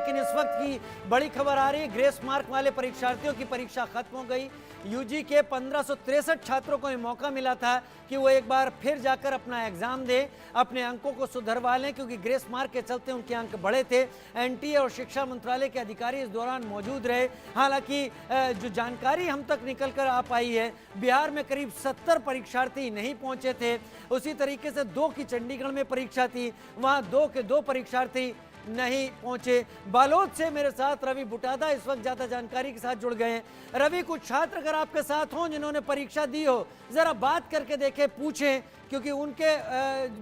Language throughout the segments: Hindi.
लेकिन इस वक्त की बड़ी खबर आ रही है, ग्रेस मार्क वाले परीक्षार्थियों की परीक्षा खत्म हो गई। यूजी के 1563 छात्रों को ये मौका मिला था कि वो एक बार फिर जाकर अपना एग्जाम दें, अपने अंकों को सुधरवा लें, क्योंकि ग्रेस मार्क के चलते उनके अंक बढ़े थे। एनटीए और शिक्षा मंत्रालय के अधिकारी इस दौरान मौजूद रहे। हालांकि जो जानकारी हम तक निकल कर आ पाई है, बिहार में करीब 70 परीक्षार्थी नहीं पहुंचे थे। उसी तरीके से 2 की चंडीगढ़ में परीक्षा थी, वहां 2 के 2 परीक्षार्थी नहीं पहुंचे। बालोद से मेरे साथ रवि बुटादा इस वक्त ज्यादा जानकारी के साथ जुड़ गए हैं। रवि, कुछ छात्र अगर आपके साथ हों जिन्होंने परीक्षा दी हो, जरा बात करके देखें, पूछें, क्योंकि उनके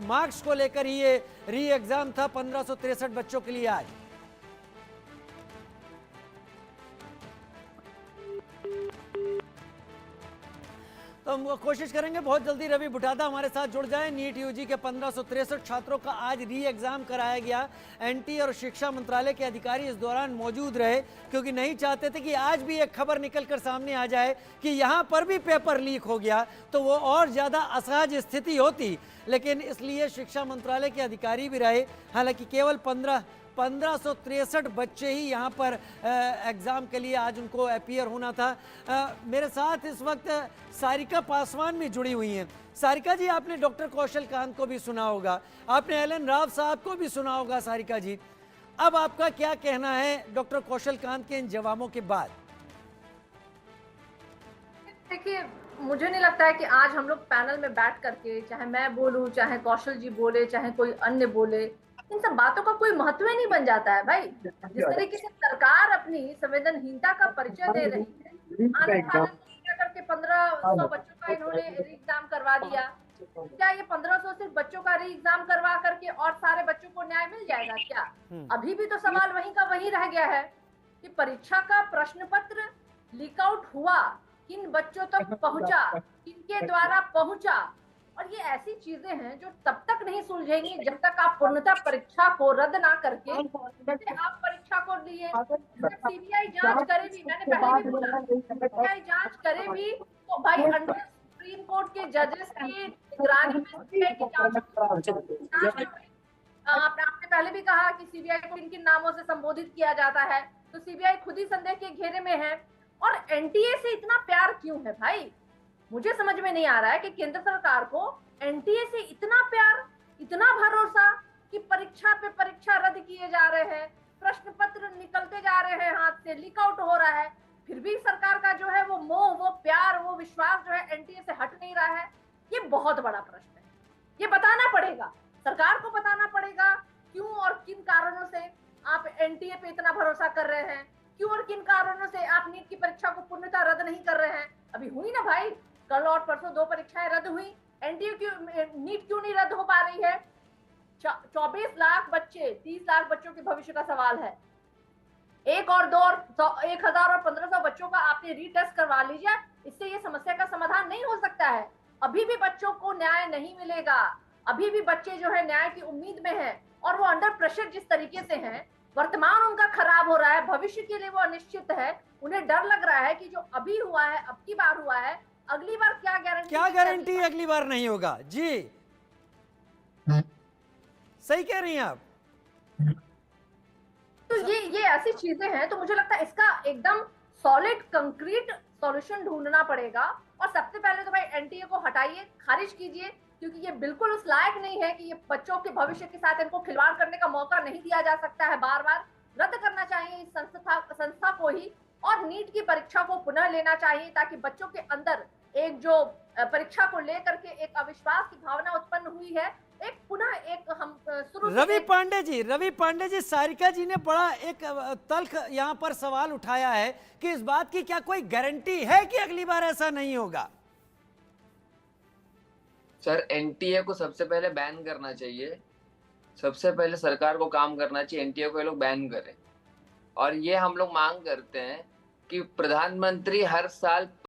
मार्क्स को लेकर ही ये री एग्जाम था 1563 बच्चों के लिए आज। तो हम कोशिश करेंगे बहुत जल्दी रवि बुटादा हमारे साथ जुड़ जाएं। नीट यूजी के 1563 छात्रों का आज री एग्जाम कराया गया। एनटीए और शिक्षा मंत्रालय के अधिकारी इस दौरान मौजूद रहे, क्योंकि नहीं चाहते थे कि आज भी एक खबर निकलकर सामने आ जाए कि यहाँ पर भी पेपर लीक हो गया, तो वो और ज़्यादा असहज स्थिति होती। लेकिन इसलिए शिक्षा मंत्रालय के अधिकारी भी रहे। हालांकि केवल 1563 बच्चे ही यहाँ पर एग्ज़ाम के लिए आज उनको अपीयर होना था। मेरे साथ इस वक्त सारिका पासवान भी जुड़ी हुई हैं। सारिका जी, आपने डॉक्टर कौशल कांत को भी सुना होगा, आपने एलन राव साहब को भी सुना होगा। सारिका जी, अब आपका क्या कहना है डॉक्टर कौशल कांत के इन जवाबों के बाद? देखिए, मुझे नहीं लगता है कि आज हम लोग पैनल में बैठ करके, चाहे मैं बोलूं, चाहे कौशल जी बोले, चाहे कोई अन्य बोले, इन सब बातों का कोई महत्व ही नहीं बन जाता है भाई। जिस तरीके से सरकार अपनी संवेदनहीनता का परिचय दे रही है, आनंद फानंद करके 1500 बच्चों का इन्होंने री एग्जाम करवा दिया। क्या ये 1500 सिर्फ बच्चों का री एग्जाम करवा करके और सारे बच्चों को न्याय मिल जाएगा क्या? अभी भी तो सवाल वहीं का वहीं रह गया है कि परीक्षा का प्रश्न पत्र लीक आउट हुआ, किन बच्चों तक पहुंचा, किनके द्वारा पहुंचा, और ये ऐसी चीजें हैं जो तब तक नहीं सुलझेंगी जब तक आप पूर्णतः परीक्षा को रद्द ना करके आप परीक्षा को लिए सीबीआई जांच करे भी। मैंने पहले भी बोला, सीबीआई जांच करे भी तो भाई अंडर सुप्रीम कोर्ट के जजेस की निगरानी में सीबीआई की जांच। आपने पहले भी कहा कि सीबीआई को किन किन नामों से संबोधित किया जाता है, तो सीबीआई खुद ही संदेह के घेरे में है। और एनटीए से इतना प्यार क्यों है भाई? मुझे समझ में नहीं आ रहा है कि केंद्र सरकार को एनटीए से इतना प्यार, इतना भरोसा कि परीक्षा पे परीक्षा रद्द किए जा रहे हैं, प्रश्न पत्र निकलते जा रहे हैं हाथ से, लीक आउट हो रहा है, फिर भी सरकार का जो है वो मोह, वो प्यार, वो विश्वास जो है एनटीए से हट नहीं रहा है। ये बहुत बड़ा प्रश्न है। ये बताना पड़ेगा, सरकार को बताना पड़ेगा क्यों और किन कारणों से आप एनटीए पे इतना भरोसा कर रहे हैं, क्यों और किन कारणों से आप नीट की परीक्षा को पूर्णतः रद्द नहीं कर रहे हैं। अभी हुई ना भाई, कल और परसों 2 परीक्षाएं रद्द हुई, एनटीए क्यों, नीट क्यों नहीं रद्द हो पा रही है? 24 लाख बच्चे, 30 लाख बच्चों के भविष्य का सवाल है। 1 और 2 और 1000 और 1500 बच्चों का आपने रीटेस्ट करवा लीजिए, इससे ये समस्या का समाधान नहीं हो सकता है। अभी भी बच्चों को न्याय नहीं मिलेगा, अभी भी बच्चे जो है न्याय की उम्मीद में है, और वो अंडर प्रेशर जिस तरीके से हैं, वर्तमान उनका खराब हो रहा है, भविष्य के लिए वो अनिश्चित है। उन्हें डर लग रहा है कि जो अभी हुआ है, अब की बार हुआ है, अगली बार क्या गारंटी अगली बार नहीं होगा। जी, सही कह रही हैं आप। तो ये ऐसी चीजें हैं, तो मुझे लगता है इसका एकदम सॉलिड कंक्रीट सॉल्यूशन ढूंढना पड़ेगा। और सबसे पहले तो भाई एनटीए को हटाइए, खारिज कीजिए, क्योंकि ये बिल्कुल उस लायक नहीं है कि ये बच्चों के भविष्य के साथ इनको खिलवाड़ करने का मौका नहीं दिया जा सकता है। बार बार रद्द करना चाहिए इस संस्था को ही, और नीट की परीक्षा को पुनः लेना चाहिए, ताकि बच्चों के अंदर एक जो परीक्षा को लेकर के एक अविश्वास की भावना उत्पन्न हुई है, एक पुनः एक हम शुरू। रवि पांडे जी, सारिका जी ने बड़ा एक तल्ख यहाँ पर सवाल उठाया है कि इस बात की क्या कोई गारंटी है कि अगली बार ऐसा नहीं होगा? सर, एनटीए को सबसे पहले बैन करना चाहिए। सबसे पहले सरकार को काम करना चाहिए, एनटीए को ये लोग बैन करें। और ये हम लोग मांग करते हैं कि प्रधानमंत्री हर साल